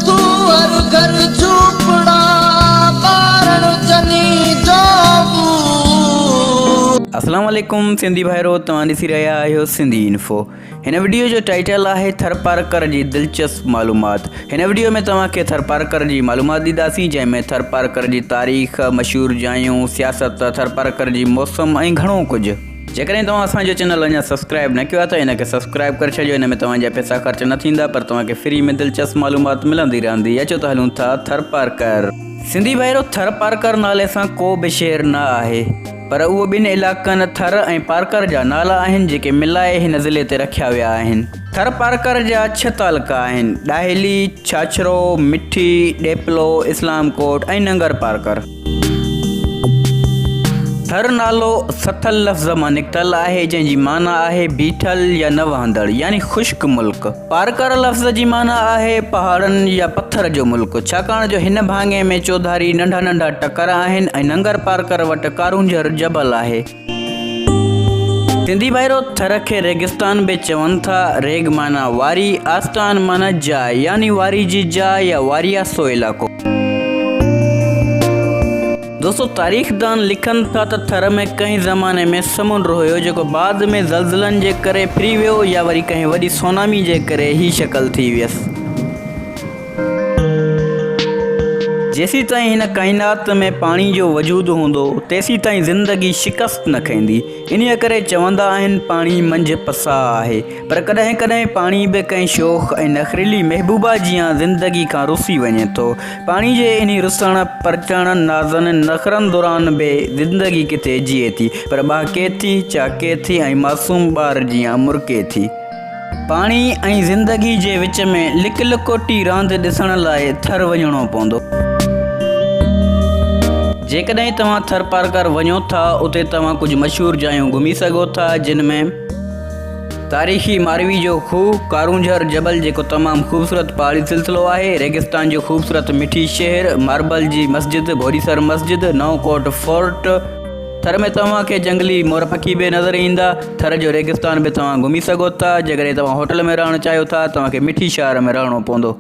तू हर घर झूपड़ा कारण जनी जाबू। अस्सलाम वालेकुम सिंधी भाइरो, तव्हां ॾिसी रहिया आहियो सिंधी इन्फो। हिन वीडियो जो टाइटल आहे थरपारकर जी दिलचस्प मालूमात। हिन वीडियो में तव्हांखे थरपारकर जी मालूमात ॾींदासीं, जंहिंमें थरपारकर जी तारीख़, मशहूर जायूं, सियासत, थरपारकर जी मौसम ऐं घणो कुझु। जेकॾहिं तव्हां असांजो चैनल अञा सब्सक्राइब न कयो आहे त हिनखे सब्सक्राइब करे छॾियो। हिन में तव्हांजा पैसा ख़र्च न थींदा, पर तव्हांखे फ्री में दिलचस्प मालूमात मिलंदी रहंदी। अचो त हलूं था थरपारकर। सिंधी भाइरो, थरपारकर नाले सां को बि शहर न आहे, पर उहो ॿिनि इलाइक़नि थर ऐं पारकर जा नाला आहिनि जेके मिलाए हिन ज़िले ते रखिया विया आहिनि। थरपारकर जा 6 तालुका आहिनि: ॾाहिली, छाछरो, मिठी, ॾेपलो, इस्लामकोट ऐं नंगर पारकर। थर नालो सथल लफ़्ज़ मां निकितल आहे, जंहिंजी माना आहे बीठल या न वहंदड़, यानी ख़ुश्क मुल्क। पारकर लफ़्ज़ जी माना आहे पहाड़नि या पत्थर जो मुल्क, छाकाणि जो हिन भाङे में चौधारी नंढा नंढा टकर आहिनि ऐं नंगर पारकर वटि कारूंझर जबल आहे। सिंधी भाइरो, थर खे रेगिस्तान बि चवनि था। रेग माना वारी, आस्तान माना जाइ, यानी वारी जी जाइ या वारियासो इलाइक़ो। दोस्तों, तारीख़दान लिखनि था त थर में कंहिं ज़माने में समुंड हुयो जेको बाद में ज़लज़लनि जे करे फिरी वियो, या वरी कंहिं वॾी सोनामी जे करे ही शक्ल थी वियसि। जेसीं ताईं हिन काइनात में पाणी जो वजूद हूंदो, तेसीं ताईं ज़िंदगी शिकस्त न खईंदी। इन्हीअ करे चवंदा आहिनि पाणी मंझि पसा आहे। पर कॾहिं कॾहिं पाणी बि कंहिं शोख़ ऐं नखरीली महबूबा जीअं ज़िंदगी खां रुसी वञे थो। पाणी जे इन रुसण, परचण, नाज़नि, नखरनि दौरान बि ज़िंदगी किथे जिए थी, पर बहके थी, चाके थी ऐं मासूम ॿार जीअं मुर्के थी। पाणी ऐं ज़िंदगी जे विच में लिक लिकोटी रांदि ॾिसण लाइ थर वञिणो पवंदो। जेकॾहिं तव्हां थरपारकर वञो था, उते तव्हां कुझु मशहूरु जायूं घुमी सघो था, जिन में तारीख़ी मारवी जो खूह, कारूंझर जबल जेको तमामु ख़ूबसूरत पहाड़ी सिलसिलो आहे, रेगिस्तान जो ख़ूबसूरत मिठी शहर, मार्बल जी मस्जिद, बोरीसर मस्जिद, नवकोट फोर्ट। थर में तव्हांखे जंगली मोर पखी बि नज़र ईंदा। थर जो रेगिस्तान बि तव्हां घुमी सघो था। जेकॾहिं तव्हां होटल में रहणु चाहियो था, तव्हांखे मिठी शहर में रहणो पवंदो।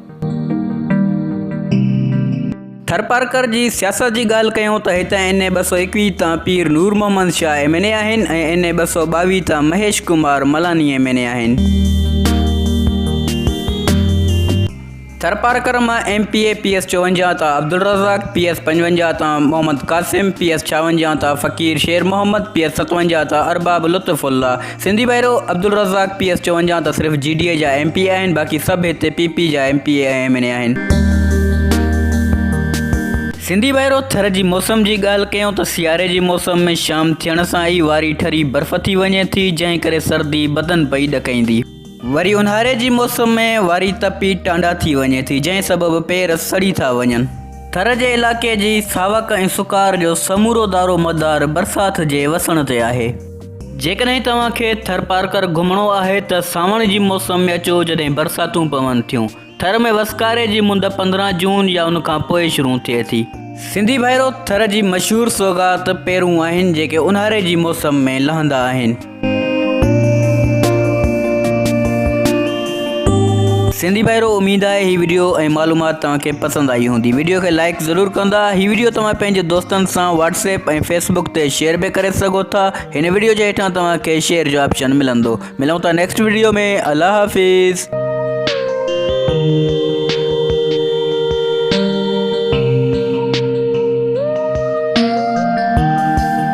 थरपारकर जी सियासत जी ॻाल्हि कयूं त हिते NA 221 तां पीर नूर मोहम्मद शाह MNA आहिनि ऐं NA 222 तां महेश कुमार मलानी MNA आहिनि। थरपारकर मां MPA PS 54 तां अब्दुल रज़ाक, PS 55 तां मोहम्मद कासिम, PS 56 तां फ़कीर शेर मोहम्मद, PS 57 तां अरबाब लुत्फ़ुल्ला। सिंधी भाइरो, अब्दुल रज़ाक PS 54 तां सिर्फ़ु GDA जा MPA आहिनि, बाक़ी सभु हिते PP जा MPA ऐं MNA आहिनि। सिंधी भाइरो, थर जी मौसम जी ॻाल्हि कयूं त सियारे जी मौसम में शाम थियण सां ई वारी ठरी बर्फ़ थी वञे थी, जंहिं करे सर्दी बदन पई ॾकाईंदी। वरी ऊन्हारे जी मौसम में वारी तपी टांडा थी वञे थी, जंहिं सबबु पेर सड़ी था वञनि। थर जे इलाइक़े जी सावक ऐं सुकार जो समूरो दारो मदार बरसाति जे वसण ते आहे। जेकॾहिं तव्हांखे थरपारकर घुमणो आहे त सावण जी मौसम में अचो, जॾहिं बरसातूं पवनि थियूं। थर में वसकारे जी मुंद 15 जून या उन खां पोइ शुरू थिए थी। सिंधी भाइरो, थर जी मशहूरु सौगात पेरूं आहिनि जेके ऊन्हारे जी मौसम में लहंदा आहिनि। सिंधी भाइरो, उमेद आहे ही वीडियो ऐं मालूमात तव्हांखे पसंदि आई हूंदी। वीडियो खे लाइक ज़रूरु कंदा। ही वीडियो तव्हां पंहिंजे दोस्तनि सां व्हाट्सएप ऐं फेसबुक ते शेयर बि करे सघो था। हिन वीडियो जे हेठां तव्हांखे शेयर जो ऑप्शन मिलंदो। मिलूं था नेक्स्ट वीडियो में। अल्लाह हाफ़िज़।